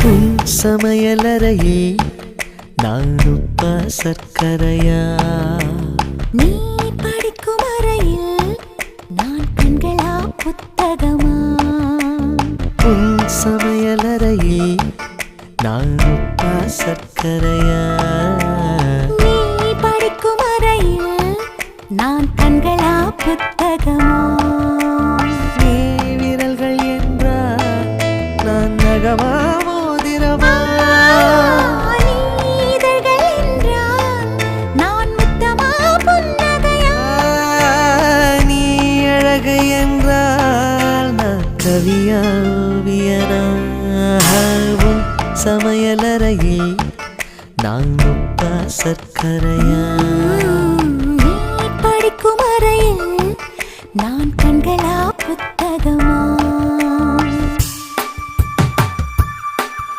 உன் சமையலறையில் நான் உப்பா சர்க்கரையா? நீ படிக்கும் அறையில் நான் கண்களா புத்தகமா? உன் சமையலறையில் நான் உப்பா சர்க்கரையா? நீ படிக்கும் அறையில் நான் கண்களா புத்தகமா? நீ விரல்கள் என்றால் நான் நகமா மோதிரமா? நீதழ்கள் என்றால் நான் முத்தமா புன்னகையா? நீ அழகு என்றால் நான் கவியா ஓவியனா? உன் சமையலறையில் நான் உப்பா சர்க்கரையா? நீ படிக்கும் அறையில் நான் கண்களா